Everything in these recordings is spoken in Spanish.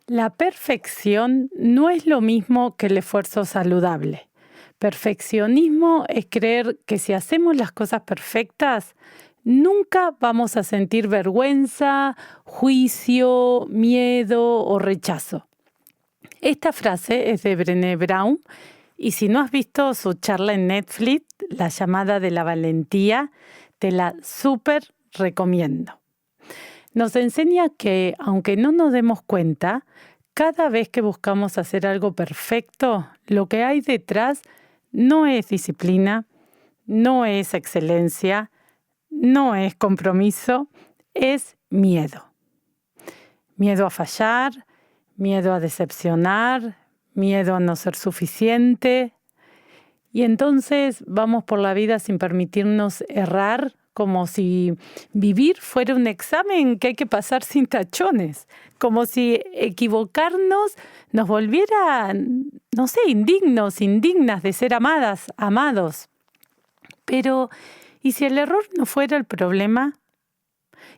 La perfección no es lo mismo que el esfuerzo saludable. Perfeccionismo es creer que si hacemos las cosas perfectas, nunca vamos a sentir vergüenza, juicio, miedo o rechazo. Esta frase es de Brené Brown y si no has visto su charla en Netflix, La llamada de la valentía, te la súper recomiendo. Nos enseña que, aunque no nos demos cuenta, cada vez que buscamos hacer algo perfecto, lo que hay detrás no es disciplina, no es excelencia, no es compromiso, es miedo. Miedo a fallar, miedo a decepcionar, miedo a no ser suficiente. Y entonces vamos por la vida sin permitirnos errar, como si vivir fuera un examen que hay que pasar sin tachones, como si equivocarnos nos volviera, no sé, indignas de ser amadas, amados. Pero, ¿y si el error no fuera el problema?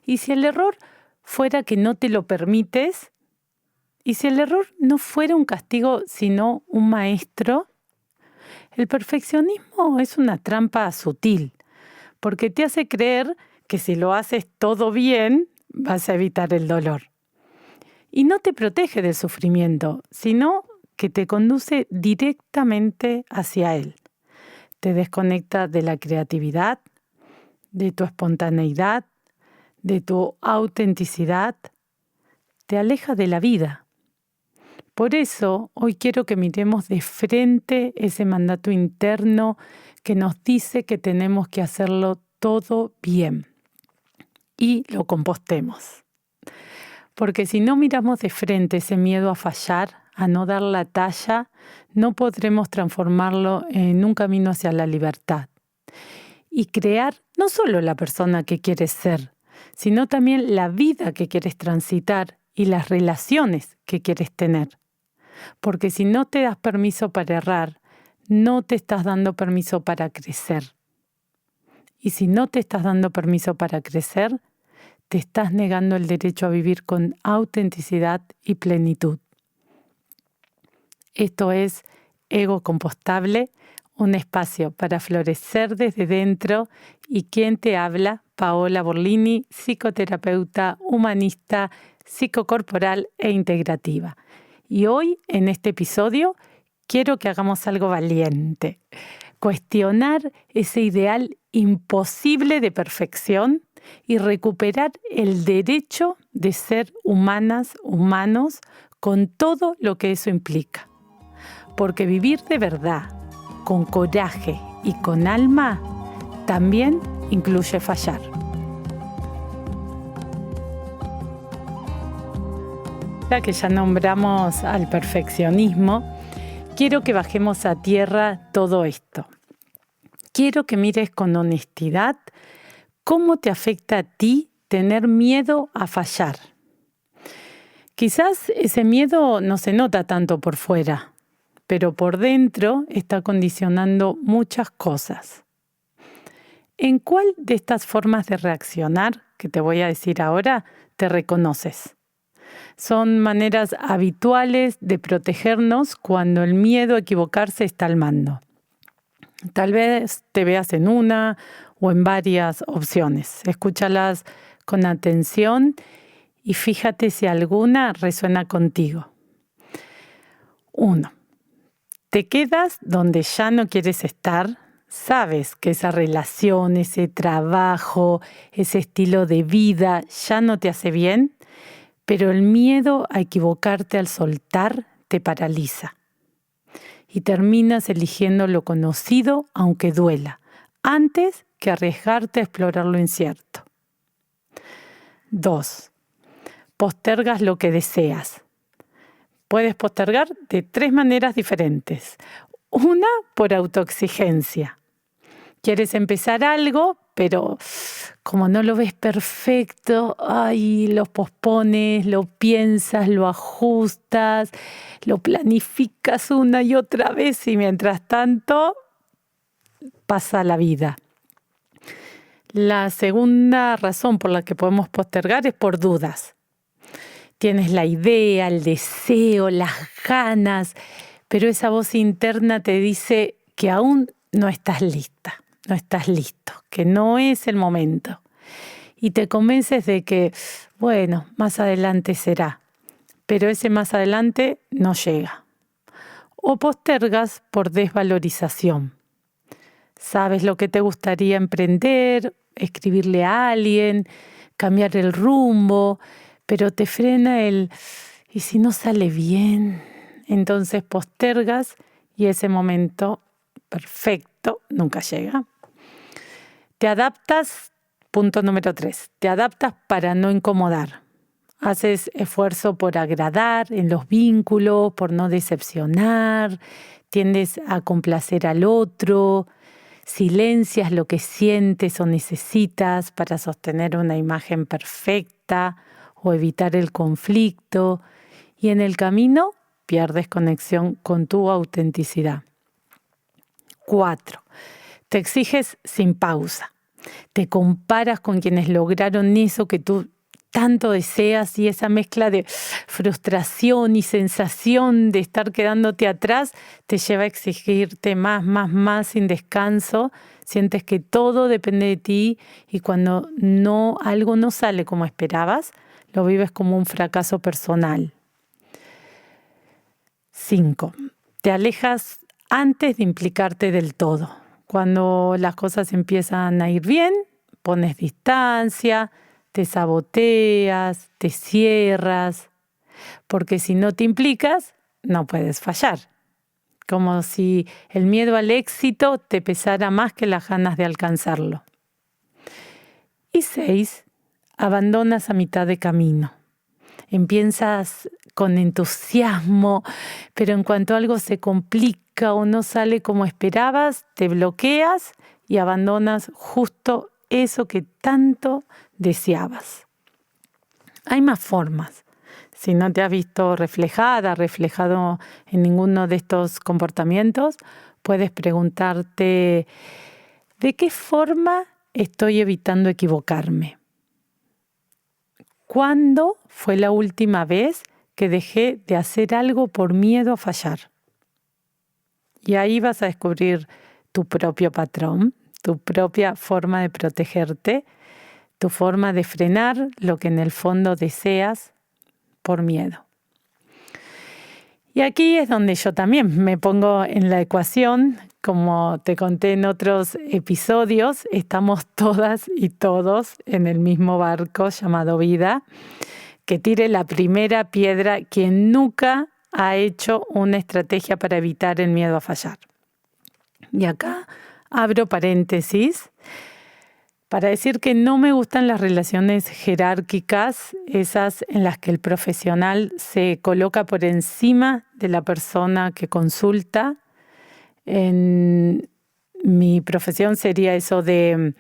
¿Y si el error fuera que no te lo permites? ¿Y si el error no fuera un castigo, sino un maestro? El perfeccionismo es una trampa sutil, porque te hace creer que si lo haces todo bien, vas a evitar el dolor. Y no te protege del sufrimiento, sino que te conduce directamente hacia él. Te desconecta de la creatividad, de tu espontaneidad, de tu autenticidad, te aleja de la vida. Por eso, hoy quiero que miremos de frente ese mandato interno que nos dice que tenemos que hacerlo todo bien y lo compostemos. Porque si no miramos de frente ese miedo a fallar, a no dar la talla, no podremos transformarlo en un camino hacia la libertad y crear no solo la persona que quieres ser, sino también la vida que quieres transitar y las relaciones que quieres tener. Porque si no te das permiso para errar, no te estás dando permiso para crecer. Y si no te estás dando permiso para crecer, te estás negando el derecho a vivir con autenticidad y plenitud. Esto es Ego Compostable, un espacio para florecer desde dentro y quien te habla, Paola Borlini, psicoterapeuta, humanista, psicocorporal e integrativa. Y hoy, en este episodio, quiero que hagamos algo valiente. Cuestionar ese ideal imposible de perfección y recuperar el derecho de ser humanas, humanos, con todo lo que eso implica. Porque vivir de verdad, con coraje y con alma, también incluye fallar. Ya que ya nombramos al perfeccionismo, quiero que bajemos a tierra todo esto. Quiero que mires con honestidad cómo te afecta a ti tener miedo a fallar. Quizás ese miedo no se nota tanto por fuera, pero por dentro está condicionando muchas cosas. ¿En cuál de estas formas de reaccionar que te voy a decir ahora te reconoces? Son maneras habituales de protegernos cuando el miedo a equivocarse está al mando. Tal vez te veas en una o en varias opciones. Escúchalas con atención y fíjate si alguna resuena contigo. 1. Te quedas donde ya no quieres estar. Sabes que esa relación, ese trabajo, ese estilo de vida ya no te hace bien, pero el miedo a equivocarte al soltar te paraliza. Y terminas eligiendo lo conocido aunque duela, antes que arriesgarte a explorar lo incierto. 2. Postergas lo que deseas. Puedes postergar de 3 maneras diferentes. Una, por autoexigencia. Quieres empezar algo, pero como no lo ves perfecto, lo pospones, lo piensas, lo ajustas, lo planificas una y otra vez y mientras tanto pasa la vida. La segunda razón por la que podemos postergar es por dudas. Tienes la idea, el deseo, las ganas, pero esa voz interna te dice que aún no estás lista, no estás listo, que no es el momento. Y te convences de que, bueno, más adelante será, pero ese más adelante no llega. O postergas por desvalorización. Sabes lo que te gustaría emprender, escribirle a alguien, cambiar el rumbo, pero te frena ¿y si no sale bien? Entonces postergas y ese momento perfecto nunca llega. Te adaptas, punto número 3, te adaptas para no incomodar. Haces esfuerzo por agradar en los vínculos, por no decepcionar, tiendes a complacer al otro, silencias lo que sientes o necesitas para sostener una imagen perfecta o evitar el conflicto, y en el camino pierdes conexión con tu autenticidad. 4. Te exiges sin pausa. Te comparas con quienes lograron eso que tú tanto deseas, y esa mezcla de frustración y sensación de estar quedándote atrás te lleva a exigirte más sin descanso. Sientes que todo depende de ti y cuando algo no sale como esperabas, lo vives como un fracaso personal. 5. Te alejas antes de implicarte del todo. Cuando las cosas empiezan a ir bien, pones distancia, te saboteas, te cierras, porque si no te implicas, no puedes fallar. Como si el miedo al éxito te pesara más que las ganas de alcanzarlo. Y 6, abandonas a mitad de camino. Empiezas con entusiasmo, pero en cuanto algo se complica o no sale como esperabas, te bloqueas y abandonas justo eso que tanto deseabas. Hay más formas. Si no te has visto reflejado en ninguno de estos comportamientos, puedes preguntarte, ¿de qué forma estoy evitando equivocarme? ¿Cuándo fue la última vez que dejé de hacer algo por miedo a fallar? Y ahí vas a descubrir tu propio patrón, tu propia forma de protegerte, tu forma de frenar lo que en el fondo deseas por miedo. Y aquí es donde yo también me pongo en la ecuación. Como te conté en otros episodios, estamos todas y todos en el mismo barco llamado vida. Que tire la primera piedra quien nunca ha hecho una estrategia para evitar el miedo a fallar. Y acá abro paréntesis para decir que no me gustan las relaciones jerárquicas, esas en las que el profesional se coloca por encima de la persona que consulta. En mi profesión sería eso de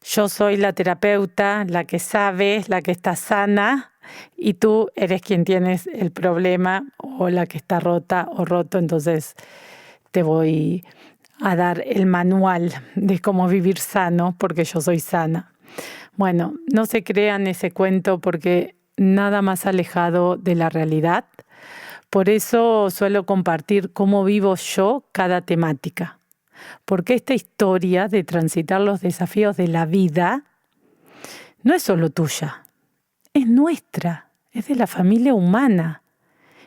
yo soy la terapeuta, la que sabe, la que está sana, y tú eres quien tienes el problema o la que está rota o roto, entonces te voy a dar el manual de cómo vivir sano porque yo soy sana. Bueno, no se crean ese cuento porque nada más alejado de la realidad. Por eso suelo compartir cómo vivo yo cada temática. Porque esta historia de transitar los desafíos de la vida no es solo tuya, es nuestra, es de la familia humana.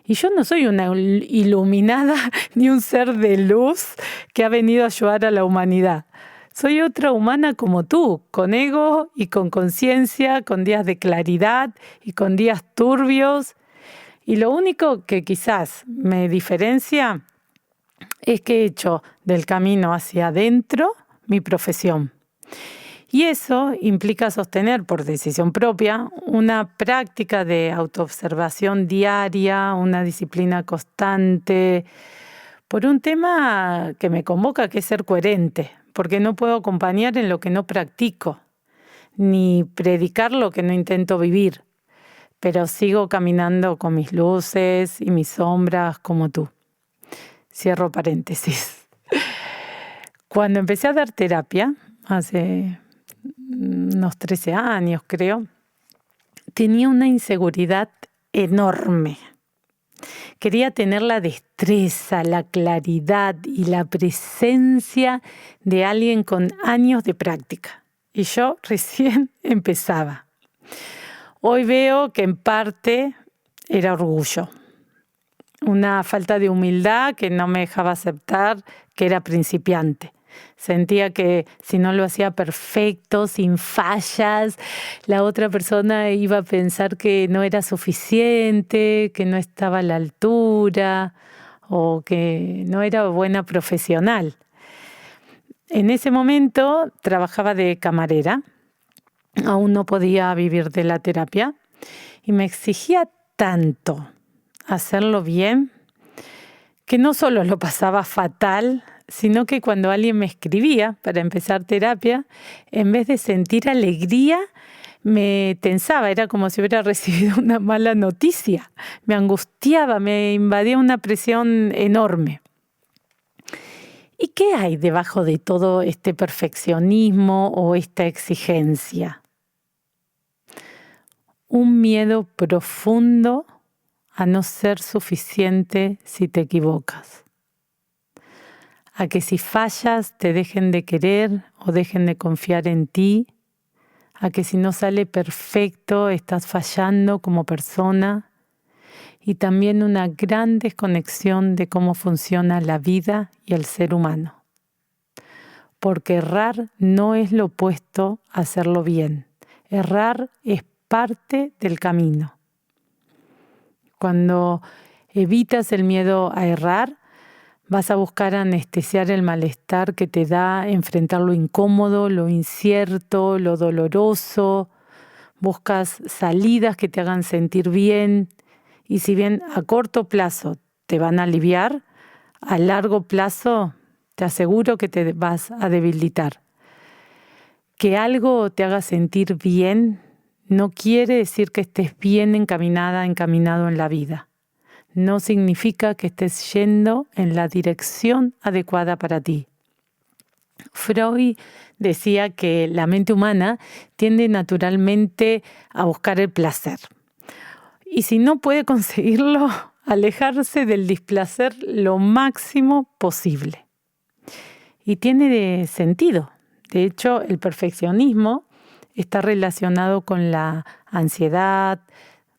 Y yo no soy una iluminada ni un ser de luz que ha venido a ayudar a la humanidad. Soy otra humana como tú, con ego y con conciencia, con días de claridad y con días turbios. Y lo único que quizás me diferencia es que he hecho del camino hacia adentro mi profesión. Y eso implica sostener por decisión propia una práctica de autoobservación diaria, una disciplina constante, por un tema que me convoca, que es ser coherente, porque no puedo acompañar en lo que no practico, ni predicar lo que no intento vivir, pero sigo caminando con mis luces y mis sombras como tú. Cierro paréntesis. Cuando empecé a dar terapia, hace unos 13 años creo, tenía una inseguridad enorme. Quería tener la destreza, la claridad y la presencia de alguien con años de práctica. Y yo recién empezaba. Hoy veo que en parte era orgullo, una falta de humildad que no me dejaba aceptar que era principiante. Sentía que si no lo hacía perfecto, sin fallas, la otra persona iba a pensar que no era suficiente, que no estaba a la altura o que no era buena profesional. En ese momento trabajaba de camarera, aún no podía vivir de la terapia y me exigía tanto hacerlo bien que no solo lo pasaba fatal, sino que cuando alguien me escribía para empezar terapia, en vez de sentir alegría, me tensaba, era como si hubiera recibido una mala noticia, me angustiaba, me invadía una presión enorme. ¿Y qué hay debajo de todo este perfeccionismo o esta exigencia? Un miedo profundo a no ser suficiente si te equivocas. A que si fallas te dejen de querer o dejen de confiar en ti. A que si no sale perfecto estás fallando como persona. Y también una gran desconexión de cómo funciona la vida y el ser humano. Porque errar no es lo opuesto a hacerlo bien. Errar es parte del camino. Cuando evitas el miedo a errar, vas a buscar anestesiar el malestar que te da enfrentar lo incómodo, lo incierto, lo doloroso. Buscas salidas que te hagan sentir bien y si bien a corto plazo te van a aliviar, a largo plazo te aseguro que te vas a debilitar. Que algo te haga sentir bien no quiere decir que estés bien encaminada, encaminado en la vida. No significa que estés yendo en la dirección adecuada para ti. Freud decía que la mente humana tiende naturalmente a buscar el placer. Y si no puede conseguirlo, alejarse del displacer lo máximo posible. Y tiene sentido. De hecho, el perfeccionismo está relacionado con la ansiedad,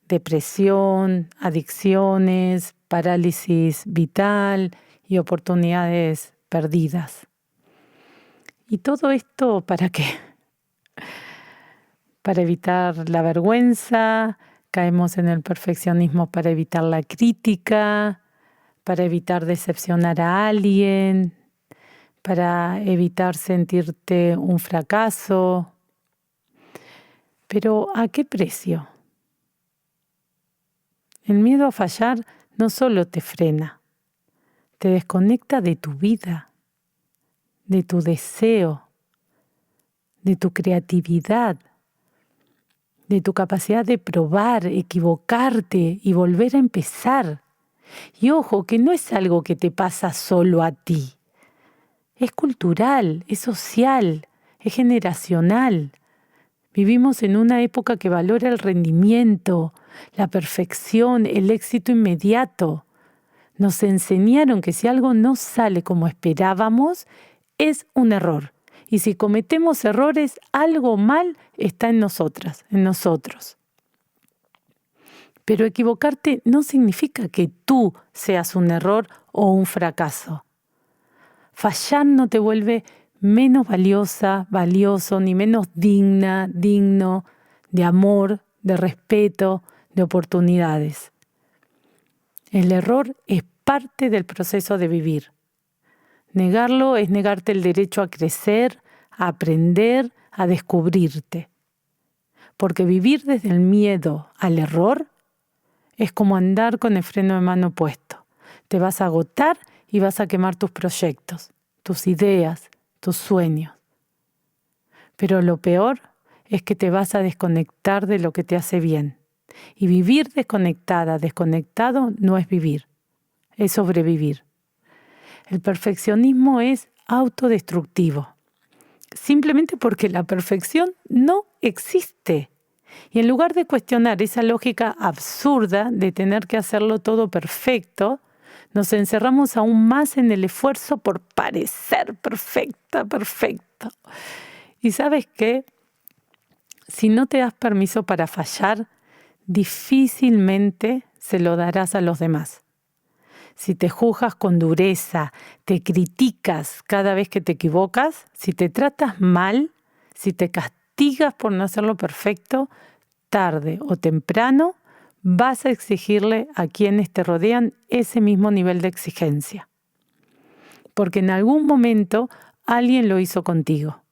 depresión, adicciones, parálisis vital y oportunidades perdidas. ¿Y todo esto para qué? Para evitar la vergüenza, caemos en el perfeccionismo para evitar la crítica, para evitar decepcionar a alguien, para evitar sentirte un fracaso. Pero ¿a qué precio? El miedo a fallar no solo te frena, te desconecta de tu vida, de tu deseo, de tu creatividad, de tu capacidad de probar, equivocarte y volver a empezar. Y ojo, que no es algo que te pasa solo a ti. Es cultural, es social, es generacional. Vivimos en una época que valora el rendimiento, la perfección, el éxito inmediato. Nos enseñaron que si algo no sale como esperábamos, es un error. Y si cometemos errores, algo mal está en nosotras, en nosotros. Pero equivocarte no significa que tú seas un error o un fracaso. Fallar no te vuelve menos valiosa, valioso, ni menos digna, digno de amor, de respeto, de oportunidades. El error es parte del proceso de vivir. Negarlo es negarte el derecho a crecer, a aprender, a descubrirte. Porque vivir desde el miedo al error es como andar con el freno de mano puesto. Te vas a agotar y vas a quemar tus proyectos, tus ideas, tus sueños. Pero lo peor es que te vas a desconectar de lo que te hace bien. Y vivir desconectada, desconectado, no es vivir, es sobrevivir. El perfeccionismo es autodestructivo, simplemente porque la perfección no existe. Y en lugar de cuestionar esa lógica absurda de tener que hacerlo todo perfecto, nos encerramos aún más en el esfuerzo por parecer perfecto. ¿Y sabes qué? Si no te das permiso para fallar, difícilmente se lo darás a los demás. Si te juzgas con dureza, te criticas cada vez que te equivocas, si te tratas mal, si te castigas por no hacerlo perfecto, tarde o temprano vas a exigirle a quienes te rodean ese mismo nivel de exigencia. Porque en algún momento alguien lo hizo contigo.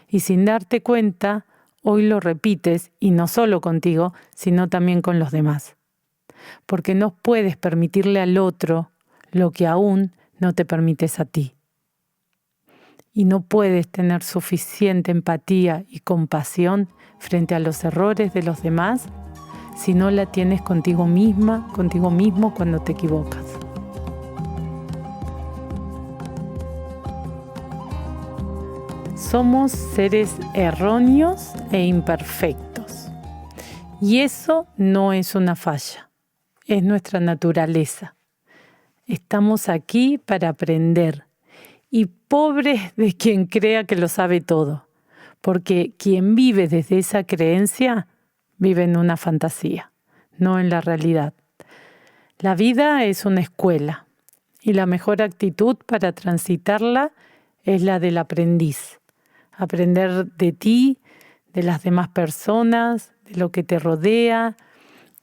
Y sin darte cuenta, hoy lo repites, y no solo contigo, sino también con los demás. Porque no puedes permitirle al otro lo que aún no te permites a ti. Y no puedes tener suficiente empatía y compasión frente a los errores de los demás si no la tienes contigo misma, contigo mismo cuando te equivocas. Somos seres erróneos e imperfectos. Y eso no es una falla, es nuestra naturaleza. Estamos aquí para aprender. Y pobre de quien crea que lo sabe todo, porque quien vive desde esa creencia vive en una fantasía, no en la realidad. La vida es una escuela y la mejor actitud para transitarla es la del aprendiz. Aprender de ti, de las demás personas, de lo que te rodea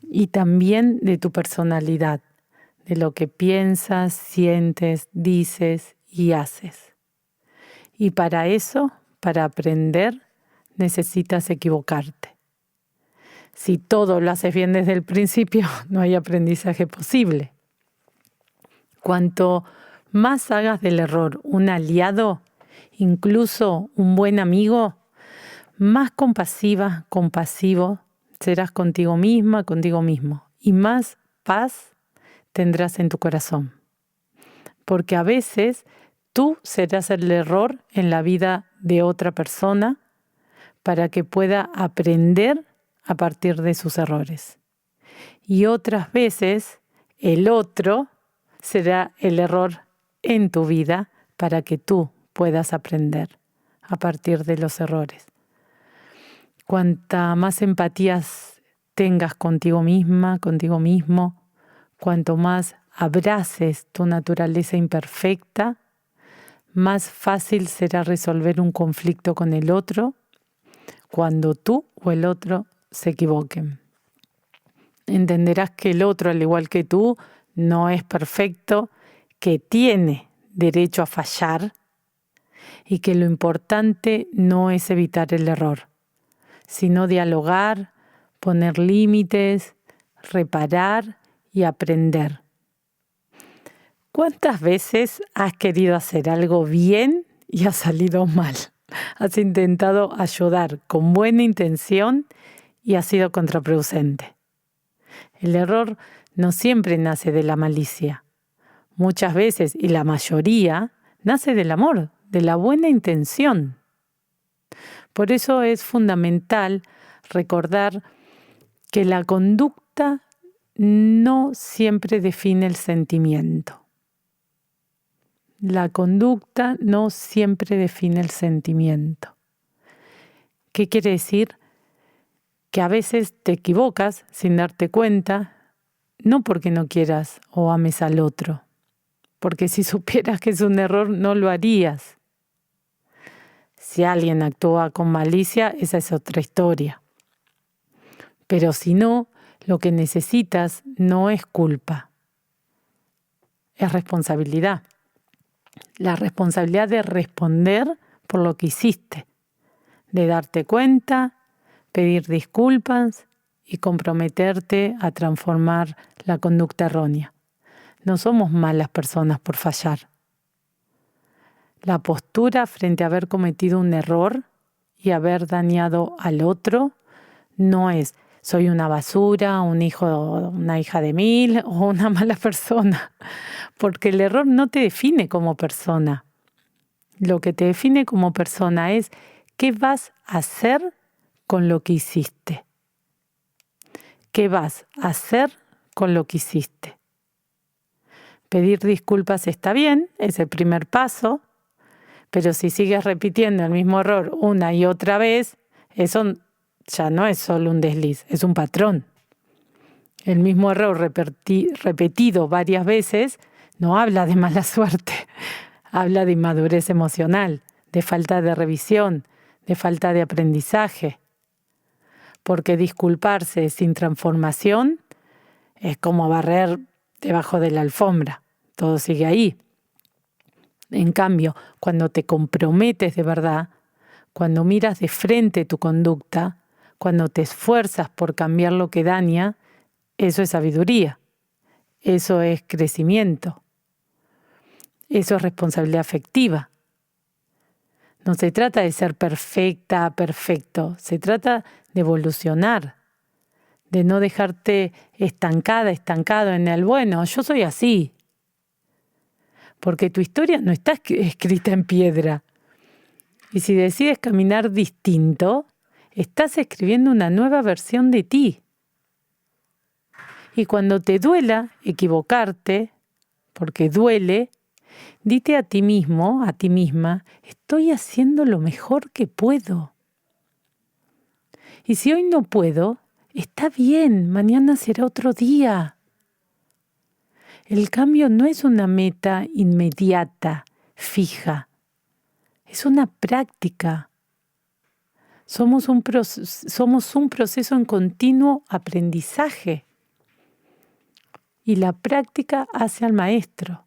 y también de tu personalidad, de lo que piensas, sientes, dices y haces. Y para eso, para aprender, necesitas equivocarte. Si todo lo haces bien desde el principio, no hay aprendizaje posible. Cuanto más hagas del error un aliado, incluso un buen amigo, más compasiva, compasivo serás contigo misma, contigo mismo, y más paz tendrás en tu corazón. Porque a veces tú serás el error en la vida de otra persona para que pueda aprender a partir de sus errores. Y otras veces el otro será el error en tu vida para que tú puedas aprender a partir de los errores. Cuanta más empatías tengas contigo misma, contigo mismo, cuanto más abraces tu naturaleza imperfecta, más fácil será resolver un conflicto con el otro cuando tú o el otro se equivoquen. Entenderás que el otro, al igual que tú, no es perfecto, que tiene derecho a fallar y que lo importante no es evitar el error, sino dialogar, poner límites, reparar y aprender. ¿Cuántas veces has querido hacer algo bien y ha salido mal? Has intentado ayudar con buena intención y ha sido contraproducente. El error no siempre nace de la malicia. Muchas veces, y la mayoría, nace del amor, de la buena intención. Por eso es fundamental recordar que la conducta no siempre define el sentimiento. La conducta no siempre define el sentimiento. ¿Qué quiere decir? Que a veces te equivocas sin darte cuenta, no porque no quieras o ames al otro, porque si supieras que es un error no lo harías. Si alguien actúa con malicia, esa es otra historia. Pero si no, lo que necesitas no es culpa, es responsabilidad. La responsabilidad de responder por lo que hiciste, de darte cuenta, pedir disculpas y comprometerte a transformar la conducta errónea. No somos malas personas por fallar. La postura frente a haber cometido un error y haber dañado al otro no es soy una basura, una hija de mil o una mala persona, porque el error no te define como persona. Lo que te define como persona es qué vas a hacer con lo que hiciste. qué vas a hacer con lo que hiciste. Pedir disculpas está bien, es el primer paso, pero si sigues repitiendo el mismo error una y otra vez, eso ya no es solo un desliz, es un patrón. El mismo error repetido varias veces no habla de mala suerte, habla de inmadurez emocional, de falta de revisión, de falta de aprendizaje. Porque disculparse sin transformación es como barrer debajo de la alfombra, todo sigue ahí. En cambio, cuando te comprometes de verdad, cuando miras de frente tu conducta, cuando te esfuerzas por cambiar lo que daña, eso es sabiduría, eso es crecimiento, eso es responsabilidad afectiva. No se trata de ser perfecta, perfecto, se trata de evolucionar, de no dejarte estancado en el bueno, yo soy así. Porque tu historia no está escrita en piedra. Y si decides caminar distinto, estás escribiendo una nueva versión de ti. Y cuando te duela equivocarte, porque duele, dite a ti mismo, a ti misma, estoy haciendo lo mejor que puedo. Y si hoy no puedo, está bien, mañana será otro día. El cambio no es una meta inmediata, fija. Es una práctica. Somos un proceso en continuo aprendizaje. Y la práctica hace al maestro.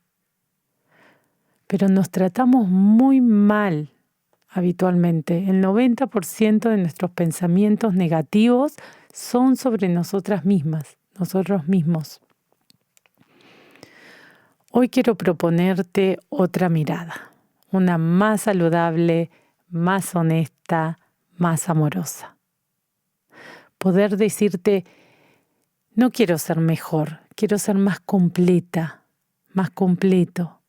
Pero nos tratamos muy mal habitualmente. El 90% de nuestros pensamientos negativos son sobre nosotras mismas, nosotros mismos. Hoy quiero proponerte otra mirada, una más saludable, más honesta, más amorosa. Poder decirte, no quiero ser mejor, quiero ser más completa, más completo.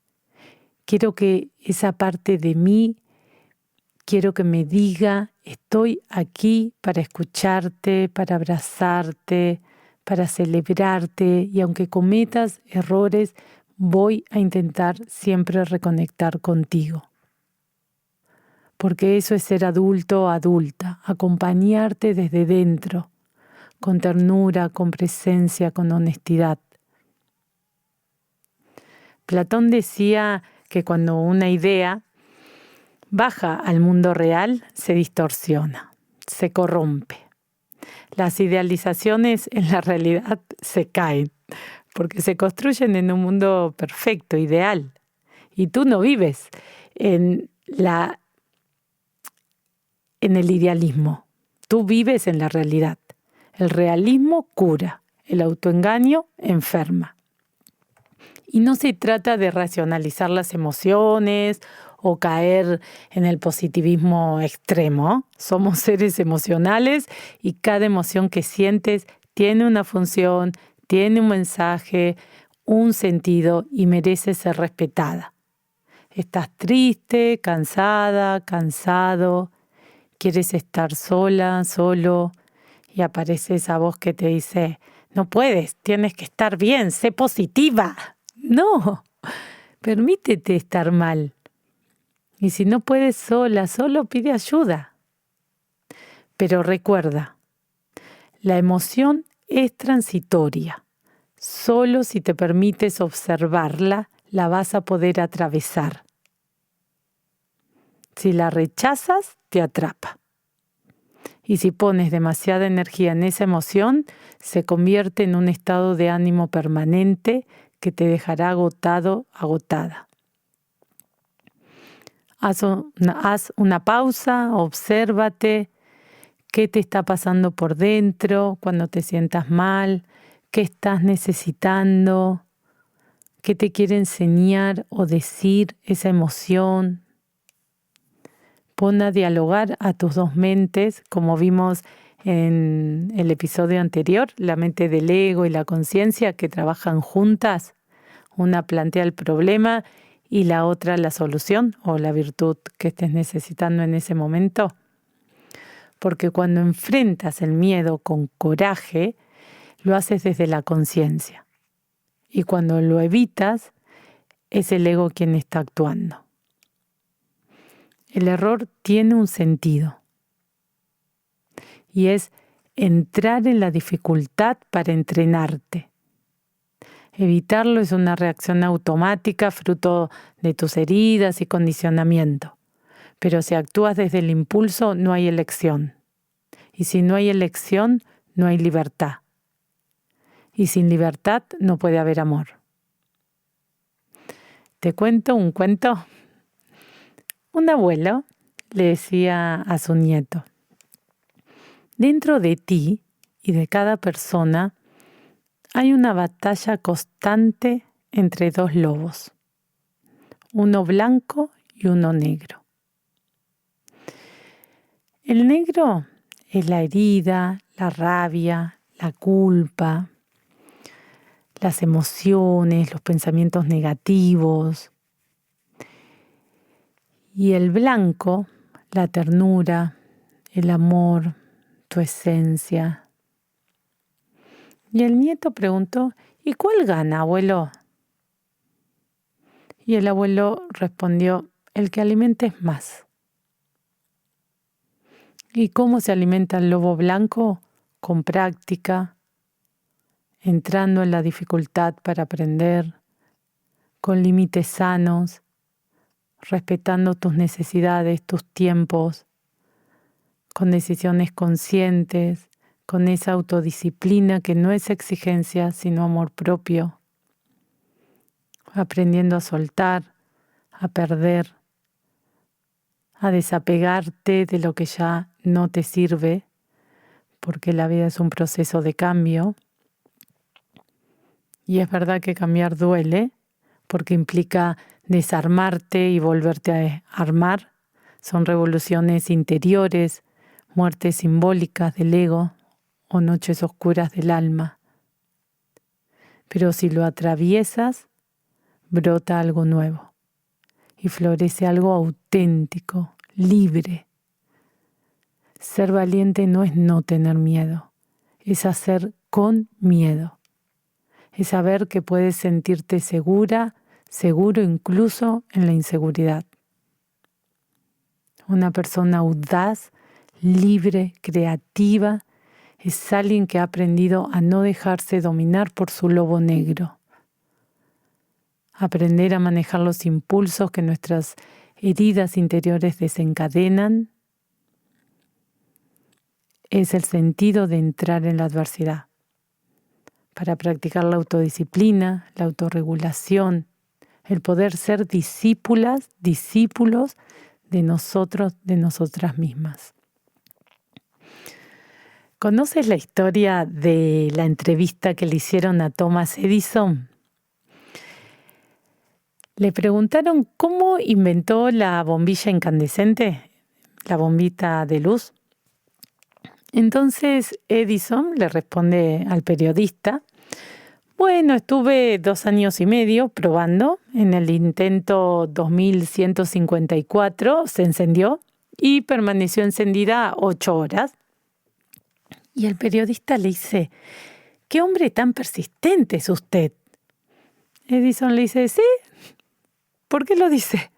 Quiero que esa parte de mí, quiero que me diga, estoy aquí para escucharte, para abrazarte, para celebrarte y aunque cometas errores, voy a intentar siempre reconectar contigo. Porque eso es ser adulto o adulta, acompañarte desde dentro, con ternura, con presencia, con honestidad. Platón decía que cuando una idea baja al mundo real, se distorsiona, se corrompe. Las idealizaciones en la realidad se caen, porque se construyen en un mundo perfecto, ideal. Y tú no vives en el idealismo, tú vives en la realidad. El realismo cura, el autoengaño enferma. Y no se trata de racionalizar las emociones o caer en el positivismo extremo. Somos seres emocionales y cada emoción que sientes tiene una función, tiene un mensaje, un sentido y merece ser respetada. Estás triste, cansada, cansado, quieres estar sola, solo y aparece esa voz que te dice, no puedes, tienes que estar bien, sé positiva. No, permítete estar mal. Y si no puedes sola, solo pide ayuda. Pero recuerda, la emoción es transitoria. Solo si te permites observarla, la vas a poder atravesar. Si la rechazas, te atrapa. Y si pones demasiada energía en esa emoción, se convierte en un estado de ánimo permanente que te dejará agotado, agotada. Haz una pausa, obsérvate qué te está pasando por dentro cuando te sientas mal, qué estás necesitando, qué te quiere enseñar o decir esa emoción. Pon a dialogar a tus dos mentes, como vimos en el episodio anterior, la mente del ego y la conciencia que trabajan juntas. Una plantea el problema y la otra la solución o la virtud que estés necesitando en ese momento. Porque cuando enfrentas el miedo con coraje, lo haces desde la conciencia. Y cuando lo evitas, es el ego quien está actuando. El error tiene un sentido. Y es entrar en la dificultad para entrenarte. Evitarlo es una reacción automática fruto de tus heridas y condicionamiento. Pero si actúas desde el impulso, no hay elección. Y si no hay elección, no hay libertad. Y sin libertad no puede haber amor. ¿Te cuento un cuento? Un abuelo le decía a su nieto: dentro de ti y de cada persona hay una batalla constante entre dos lobos, uno blanco y uno negro. El negro es la herida, la rabia, la culpa, las emociones, los pensamientos negativos. Y el blanco, la ternura, el amor, tu esencia. Y el nieto preguntó: ¿y cuál gana, abuelo? Y el abuelo respondió: el que alimentes más. ¿Y cómo se alimenta el lobo blanco? Con práctica, entrando en la dificultad para aprender, con límites sanos, respetando tus necesidades, tus tiempos, con decisiones conscientes, con esa autodisciplina que no es exigencia, sino amor propio, aprendiendo a soltar, a perder, a desapegarte de lo que ya no te sirve, porque la vida es un proceso de cambio. Y es verdad que cambiar duele, porque implica desarmarte y volverte a armar. Son revoluciones interiores, muertes simbólicas del ego o noches oscuras del alma. Pero si lo atraviesas, brota algo nuevo y florece algo auténtico, libre. Ser valiente no es no tener miedo, es hacer con miedo. Es saber que puedes sentirte segura, seguro incluso en la inseguridad. Una persona audaz, libre, creativa, es alguien que ha aprendido a no dejarse dominar por su lobo negro. Aprender a manejar los impulsos que nuestras heridas interiores desencadenan es el sentido de entrar en la adversidad. Para practicar la autodisciplina, la autorregulación, el poder ser discípulos de nosotros, de nosotras mismas. ¿Conoces la historia de la entrevista que le hicieron a Thomas Edison? Le preguntaron cómo inventó la bombilla incandescente, la bombita de luz. Entonces Edison le responde al periodista: bueno, estuve 2 años y medio probando. En el intento 2154 se encendió y permaneció encendida 8 horas. Y el periodista le dice: ¿qué hombre tan persistente es usted? Edison le dice: sí. ¿Por qué lo dice?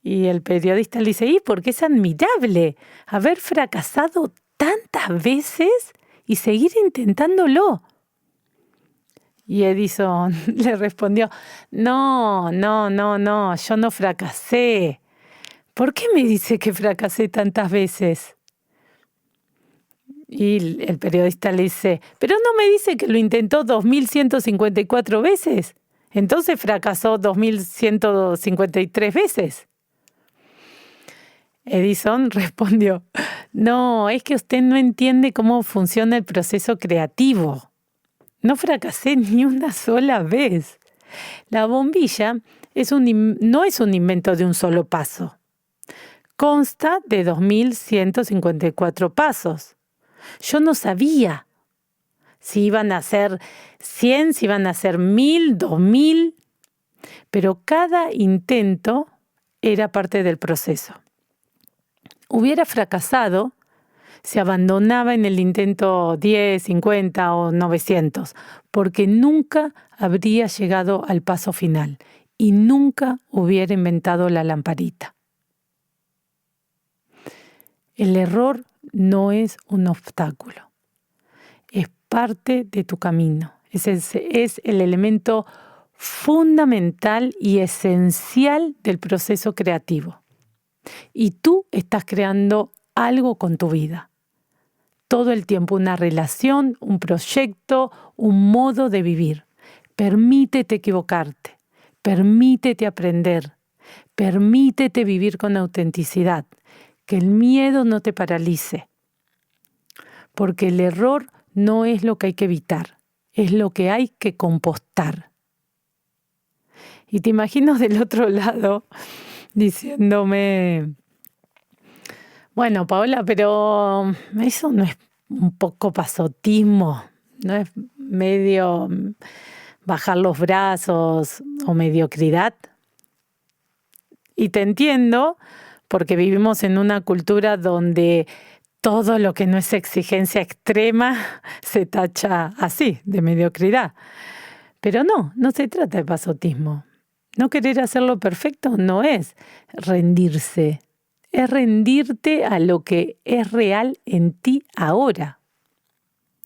Y el periodista le dice: porque es admirable haber fracasado tantas veces y seguir intentándolo. Y Edison le respondió: no, yo no fracasé. ¿Por qué me dice que fracasé tantas veces? Y el periodista le dice: pero no me dice que lo intentó 2154 veces. Entonces fracasó 2153 veces. Edison respondió: no, es que usted no entiende cómo funciona el proceso creativo. No fracasé ni una sola vez. La bombilla no es un invento de un solo paso. Consta de 2154 pasos. Yo no sabía si iban a ser 100, si iban a ser 1000, 2000, pero cada intento era parte del proceso. Hubiera fracasado se abandonaba en el intento 10, 50 o 900, porque nunca habría llegado al paso final y nunca hubiera inventado la lamparita. El error no es un obstáculo, es parte de tu camino. Es el elemento fundamental y esencial del proceso creativo. Y tú estás creando algo con tu vida. Todo el tiempo, una relación, un proyecto, un modo de vivir. Permítete equivocarte, permítete aprender, permítete vivir con autenticidad, que el miedo no te paralice. Porque el error no es lo que hay que evitar, es lo que hay que compostar. Y te imagino del otro lado diciéndome, bueno, Paola, pero eso no es un poco pasotismo, no es medio bajar los brazos o mediocridad. Y te entiendo, porque vivimos en una cultura donde todo lo que no es exigencia extrema se tacha así, de mediocridad. Pero no se trata de pasotismo. No querer hacerlo perfecto no es rendirse, es rendirte a lo que es real en ti ahora.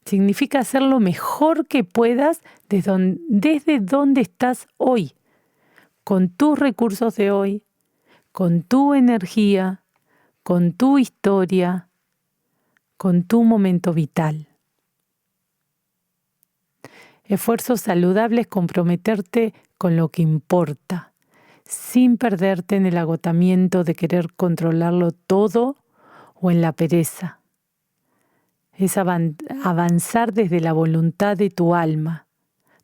Significa hacer lo mejor que puedas desde donde estás hoy, con tus recursos de hoy, con tu energía, con tu historia, con tu momento vital. Esfuerzo saludable es comprometerte con lo que importa, sin perderte en el agotamiento de querer controlarlo todo o en la pereza. Es avanzar desde la voluntad de tu alma.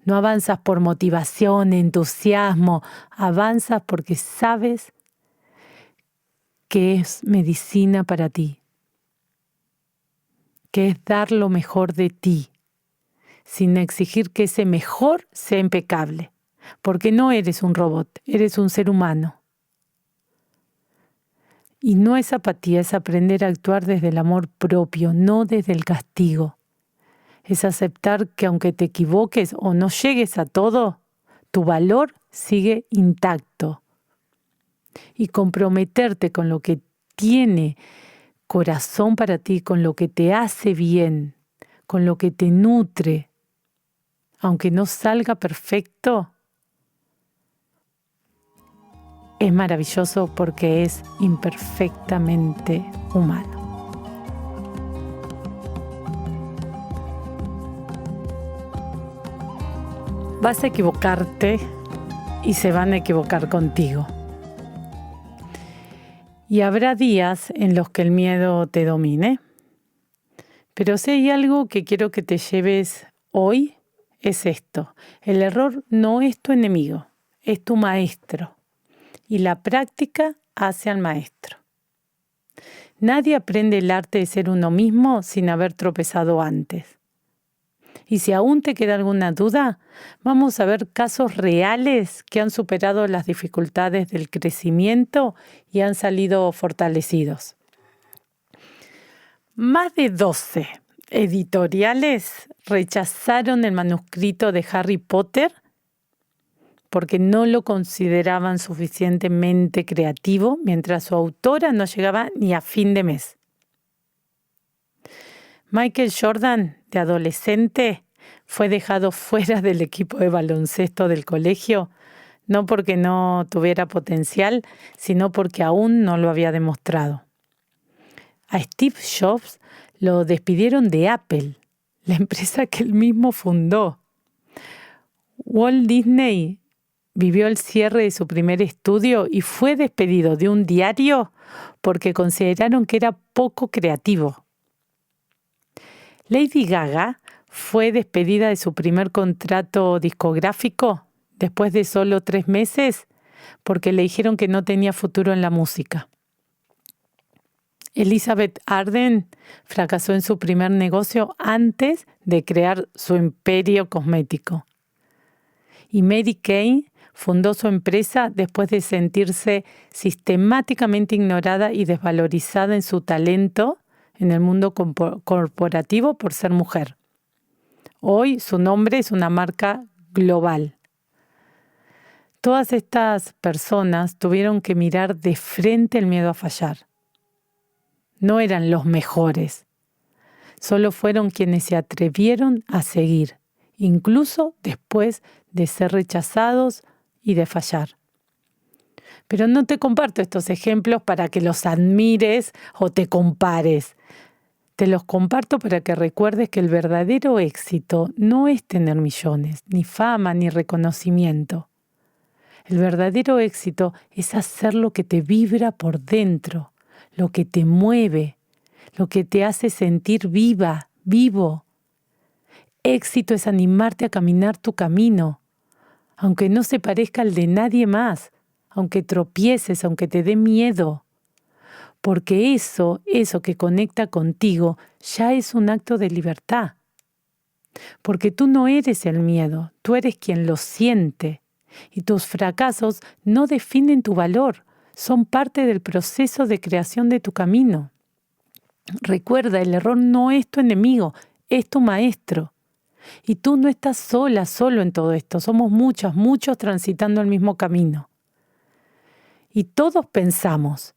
No avanzas por motivación, entusiasmo, avanzas porque sabes que es medicina para ti, que es dar lo mejor de ti, sin exigir que ese mejor sea impecable, porque no eres un robot, eres un ser humano. Y no es apatía, es aprender a actuar desde el amor propio, no desde el castigo. Es aceptar que aunque te equivoques o no llegues a todo, tu valor sigue intacto. Y comprometerte con lo que tiene corazón para ti, con lo que te hace bien, con lo que te nutre, aunque no salga perfecto, es maravilloso porque es imperfectamente humano. Vas a equivocarte y se van a equivocar contigo. Y habrá días en los que el miedo te domine. Pero si hay algo que quiero que te lleves hoy, es esto. El error no es tu enemigo, es tu maestro. Y la práctica hace al maestro. Nadie aprende el arte de ser uno mismo sin haber tropezado antes. Y si aún te queda alguna duda, vamos a ver casos reales que han superado las dificultades del crecimiento y han salido fortalecidos. Más de 12 editoriales rechazaron el manuscrito de Harry Potter porque no lo consideraban suficientemente creativo, mientras su autora no llegaba ni a fin de mes. Michael Jordan, de adolescente, fue dejado fuera del equipo de baloncesto del colegio, no porque no tuviera potencial, sino porque aún no lo había demostrado. A Steve Jobs lo despidieron de Apple, la empresa que él mismo fundó. Walt Disney vivió el cierre de su primer estudio y fue despedido de un diario porque consideraron que era poco creativo. Lady Gaga fue despedida de su primer contrato discográfico después de solo 3 meses porque le dijeron que no tenía futuro en la música. Elizabeth Arden fracasó en su primer negocio antes de crear su imperio cosmético. Y Mary Kay fundó su empresa después de sentirse sistemáticamente ignorada y desvalorizada en su talento en el mundo corporativo por ser mujer. Hoy su nombre es una marca global. Todas estas personas tuvieron que mirar de frente el miedo a fallar. No eran los mejores, solo fueron quienes se atrevieron a seguir, incluso después de ser rechazados y de fallar. Pero no te comparto estos ejemplos para que los admires o te compares. Te los comparto para que recuerdes que el verdadero éxito no es tener millones, ni fama, ni reconocimiento. El verdadero éxito es hacer lo que te vibra por dentro, lo que te mueve, lo que te hace sentir viva, vivo. Éxito es animarte a caminar tu camino, aunque no se parezca al de nadie más, aunque tropieces, aunque te dé miedo. Porque eso que conecta contigo, ya es un acto de libertad. Porque tú no eres el miedo, tú eres quien lo siente. Y tus fracasos no definen tu valor, son parte del proceso de creación de tu camino. Recuerda, el error no es tu enemigo, es tu maestro. Y tú no estás solo en todo esto, somos muchos transitando el mismo camino. Y todos pensamos,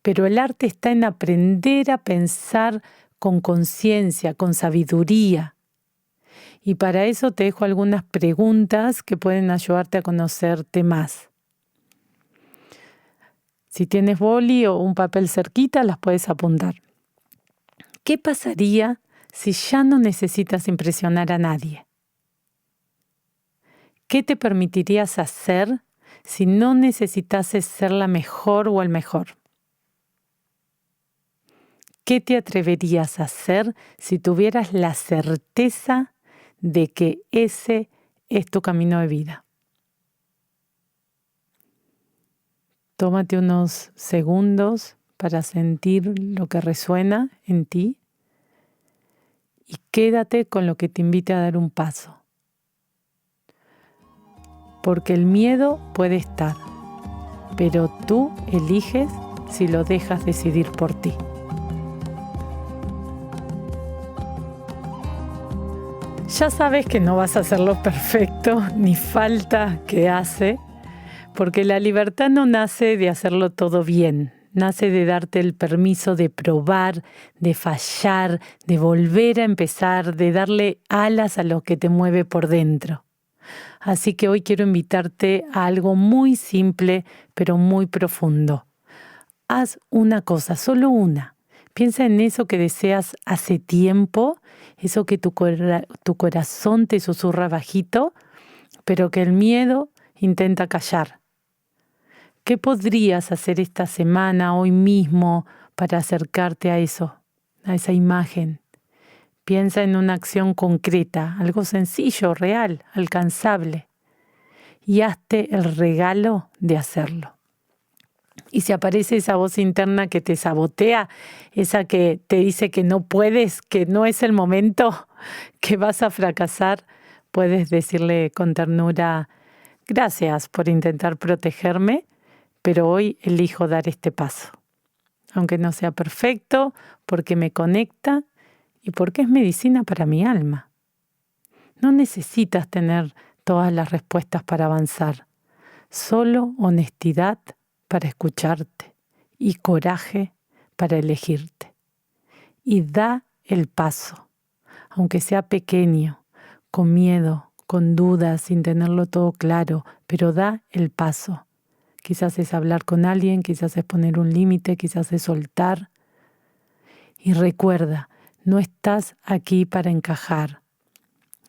pero el arte está en aprender a pensar con conciencia, con sabiduría. Y para eso te dejo algunas preguntas que pueden ayudarte a conocerte más. Si tienes boli o un papel cerquita, las puedes apuntar. ¿Qué pasaría si ya no necesitas impresionar a nadie? ¿Qué te permitirías hacer si no necesitases ser la mejor o el mejor? ¿Qué te atreverías a hacer si tuvieras la certeza de que ese es tu camino de vida? Tómate unos segundos para sentir lo que resuena en ti y quédate con lo que te invite a dar un paso. Porque el miedo puede estar, pero tú eliges si lo dejas decidir por ti. Ya sabes que no vas a hacerlo perfecto, ni falta que hace, porque la libertad no nace de hacerlo todo bien, nace de darte el permiso de probar, de fallar, de volver a empezar, de darle alas a lo que te mueve por dentro. Así que hoy quiero invitarte a algo muy simple, pero muy profundo. Haz una cosa, solo una. Piensa en eso que deseas hace tiempo, eso que tu corazón te susurra bajito, pero que el miedo intenta callar. ¿Qué podrías hacer esta semana, hoy mismo, para acercarte a eso, a esa imagen? Piensa en una acción concreta, algo sencillo, real, alcanzable, y hazte el regalo de hacerlo. Y si aparece esa voz interna que te sabotea, esa que te dice que no puedes, que no es el momento, que vas a fracasar, puedes decirle con ternura: gracias por intentar protegerme, pero hoy elijo dar este paso. Aunque no sea perfecto, porque me conecta y porque es medicina para mi alma. No necesitas tener todas las respuestas para avanzar, solo honestidad para escucharte y coraje para elegirte. Y da el paso, aunque sea pequeño, con miedo, con dudas, sin tenerlo todo claro, pero da el paso. Quizás es hablar con alguien, quizás es poner un límite, quizás es soltar. Y recuerda, no estás aquí para encajar.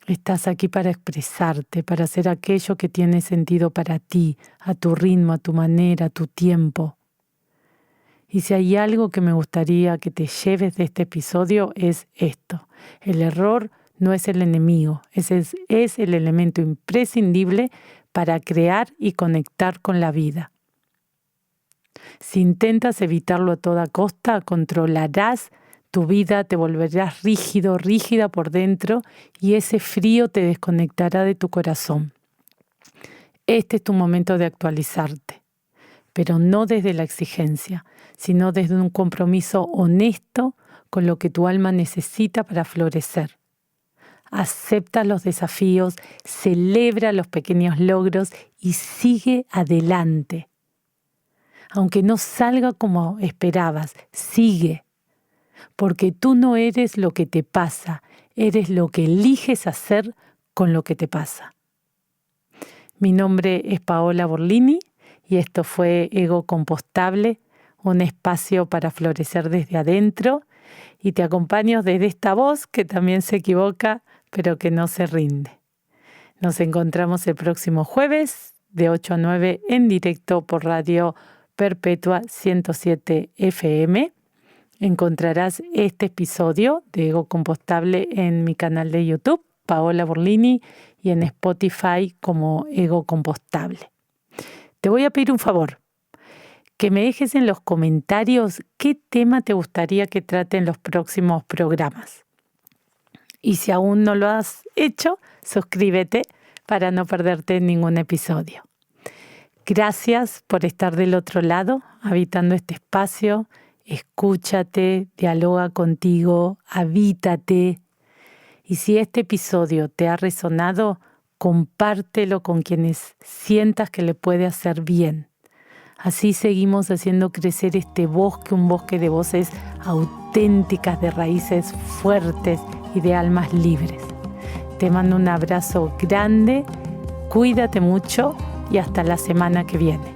Estás aquí para expresarte, para hacer aquello que tiene sentido para ti, a tu ritmo, a tu manera, a tu tiempo. Y si hay algo que me gustaría que te lleves de este episodio es esto. El error no es el enemigo, es el elemento imprescindible para crear y conectar con la vida. Si intentas evitarlo a toda costa, controlarás tu vida, te volverás rígido, rígida por dentro y ese frío te desconectará de tu corazón. Este es tu momento de actualizarte. pero no desde la exigencia, sino desde un compromiso honesto con lo que tu alma necesita para florecer. Acepta los desafíos, celebra los pequeños logros y sigue adelante. Aunque no salga como esperabas, sigue. Porque tú no eres lo que te pasa, eres lo que eliges hacer con lo que te pasa. Mi nombre es Paola Borlini y esto fue Ego Compostable, un espacio para florecer desde adentro, y te acompaño desde esta voz que también se equivoca, pero que no se rinde. Nos encontramos el próximo jueves de 8 a 9 en directo por Radio Perpetua 107 FM. Encontrarás este episodio de Ego Compostable en mi canal de YouTube, Paola Borlini, y en Spotify como Ego Compostable. Te voy a pedir un favor, que me dejes en los comentarios qué tema te gustaría que trate en los próximos programas. Y si aún no lo has hecho, suscríbete para no perderte ningún episodio. Gracias por estar del otro lado, habitando este espacio. Escúchate, dialoga contigo, habítate. Y si este episodio te ha resonado, compártelo con quienes sientas que le puede hacer bien. Así seguimos haciendo crecer este bosque, un bosque de voces auténticas, de raíces fuertes y de almas libres. Te mando un abrazo grande, cuídate mucho y hasta la semana que viene.